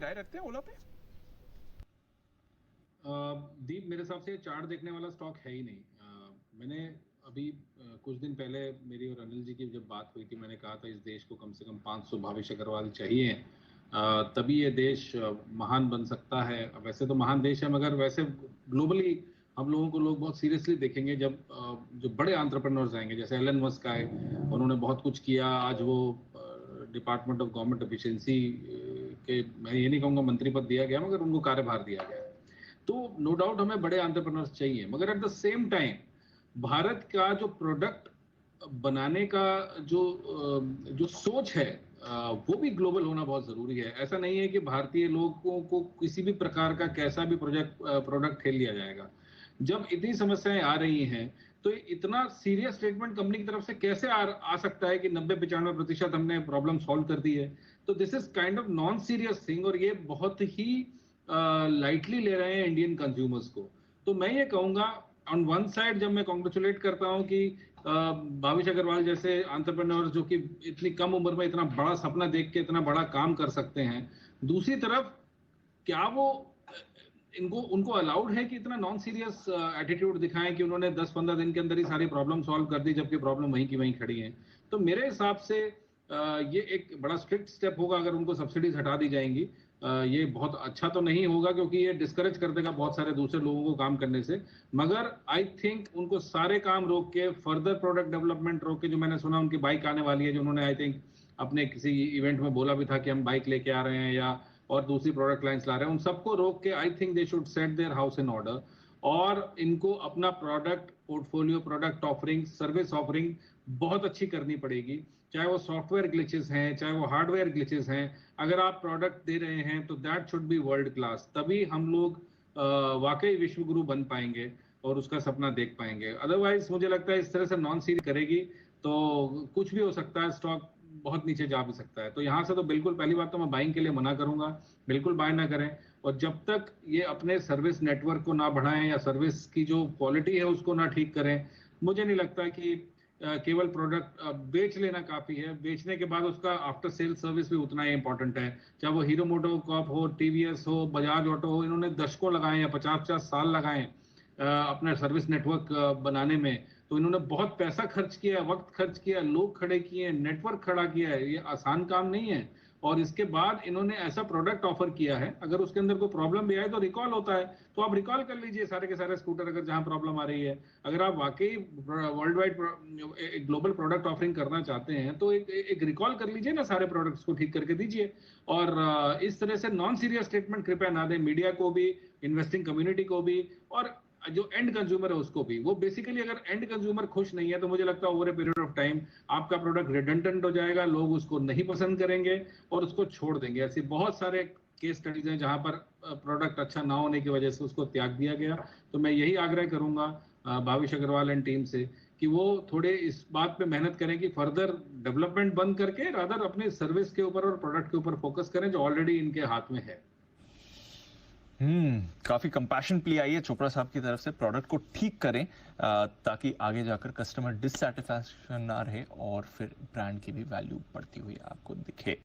राय रखते हैं ओला पे? दीप, मेरे हिसाब से चार्ट देखने वाला स्टॉक है ही नहीं। मैंने अभी कुछ दिन पहले मेरी और अनिल जी की जब बात हुई थी, मैंने कहा था इस देश को कम से कम 500 भावेश अग्रवाल चाहिए, तभी ये देश महान बन सकता है। वैसे तो महान देश है, मगर वैसे ग्लोबली हम लोगों को लोग बहुत सीरियसली देखेंगे जब जो बड़े एंटरप्रेन्योर्स आएंगे, जैसे एलन मस्क आए, उन्होंने बहुत कुछ किया। आज वो डिपार्टमेंट ऑफ गवर्नमेंट एफिशिएंसी के, मैं ये नहीं कहूँगा मंत्री पद दिया गया, मगर उनको कार्यभार दिया गया। तो नो डाउट हमें बड़े एंटरप्रेन्योर्स चाहिए, मगर at the same time Bharat का जो प्रोडक्ट बनाने का जो सोच है, वो भी ग्लोबल होना बहुत जरूरी है। ऐसा नहीं है कि भारतीय लोगों को किसी भी प्रकार का कैसा भी प्रोडक्ट खेल लिया जाएगा। जब इतनी समस्याएं आ रही हैं, तो इतना सीरियस स्टेटमेंट कंपनी की तरफ से कैसे आ सकता है कि 90-95% हमने प्रॉब्लम सॉल्व कर दी है? तो this is kind of non serious thing, और ये बहुत ही लाइटली ले रहे हैं इंडियन कंज्यूमर्स को। तो मैं ये कहूंगा, ऑन वन साइड जब मैं कॉन्ग्रेचुलेट करता हूं कि भावेश अग्रवाल जैसे एंटरप्रेन्योर जो कि इतनी कम उम्र में इतना बड़ा सपना देख के इतना बड़ा काम कर सकते हैं, दूसरी तरफ क्या वो इनको उनको अलाउड है कि इतना नॉन सीरियस एटीट्यूड दिखाएं कि उन्होंने 10-15 दिन के अंदर ही सारी प्रॉब्लम सॉल्व कर दी, जबकि प्रॉब्लम वहीं की वहीं खड़ी है? तो मेरे हिसाब से ये एक बड़ा स्ट्रिक्ट स्टेप होगा अगर उनको सब्सिडीज हटा दी जाएंगी। ये बहुत अच्छा तो नहीं होगा, क्योंकि ये डिस्करेज कर देगा बहुत सारे दूसरे लोगों को काम करने से। मगर आई थिंक उनको सारे काम रोक के, फर्दर प्रोडक्ट डेवलपमेंट रोक के, जो मैंने सुना उनकी बाइक आने वाली है, जो उन्होंने आई थिंक अपने किसी इवेंट में बोला भी था कि हम बाइक लेके आ रहे हैं या और दूसरी प्रोडक्ट लाइंस ला रहे हैं, उन सबको रोक के I think they should set their house in order, और इनको अपना product portfolio, product offering, service offering बहुत अच्छी करनी पड़ेगी। चाहे वो सॉफ्टवेयर ग्लिचेस हैं, चाहे वो हार्डवेयर ग्लिचेस हैं, अगर आप प्रोडक्ट दे रहे हैं तो that should be world class. तभी हम लोग वाकई विश्वगुरु बन पाएंगे और उसका सपना देख पाएंगे। अदरवाइज मुझे लगता है इस तरह से नॉन सीरीज करेगी तो कुछ भी हो सकता है, स्टॉक बहुत नीचे जा भी सकता है। तो यहाँ से तो बिल्कुल पहली बात तो मैं बाइंग के लिए मना करूंगा, बिल्कुल बाय ना करें। और जब तक ये अपने सर्विस नेटवर्क को ना बढ़ाएं या सर्विस की जो क्वालिटी है उसको ना ठीक करें, मुझे नहीं लगता कि केवल प्रोडक्ट बेच लेना काफी है। बेचने के बाद उसका आफ्टर सेल सर्विस भी उतना ही इंपॉर्टेंट है। चाहे वो हीरो मोटोकॉर्प हो, टीवीएस हो, बजाज ऑटो हो, इन्होंने दशकों लगाए या 50-50 साल लगाए अपना सर्विस नेटवर्क बनाने में। तो इन्होंने बहुत पैसा खर्च किया, वक्त खर्च किया, लोग खड़े किए, नेटवर्क खड़ा किया है, ये आसान काम नहीं है। और इसके बाद इन्होंने ऐसा प्रोडक्ट ऑफर किया है, अगर उसके अंदर कोई प्रॉब्लम भी आए तो रिकॉल होता है, तो आप रिकॉल कर लीजिए सारे के सारे स्कूटर अगर जहां प्रॉब्लम आ रही है। अगर आप वाकई वर्ल्ड वाइड एक ग्लोबल प्रोडक्ट ऑफरिंग करना चाहते हैं तो एक रिकॉल कर लीजिए ना, सारे प्रोडक्ट्स को ठीक करके दीजिए। और इस तरह से नॉन सीरियस स्टेटमेंट कृपया ना दें, मीडिया को भी, इन्वेस्टिंग कम्युनिटी को भी, और जो एंड कंज्यूमर है उसको भी। वो बेसिकली अगर एंड कंज्यूमर खुश नहीं है तो मुझे लगता है over a period of time आपका प्रोडक्ट रिडंडेंट हो जाएगा, लोग उसको नहीं पसंद करेंगे और उसको छोड़ देंगे। ऐसे बहुत सारे केस स्टडीज हैं जहां पर प्रोडक्ट अच्छा ना होने की वजह से उसको त्याग दिया गया। तो मैं यही आग्रह करूंगा भावेश अग्रवाल एंड टीम से कि वो थोड़े इस बात पे मेहनत करें कि फर्दर डेवलपमेंट बंद करके रादर अपने सर्विस के ऊपर और प्रोडक्ट के ऊपर फोकस करें, जो ऑलरेडी इनके हाथ में है। काफी कंपैशन प्ली आई है चोपड़ा साहब की तरफ से, प्रोडक्ट को ठीक करें ताकि आगे जाकर कस्टमर डिससैटिस्फैक्शन ना रहे और फिर ब्रांड की भी वैल्यू बढ़ती हुई आपको दिखे।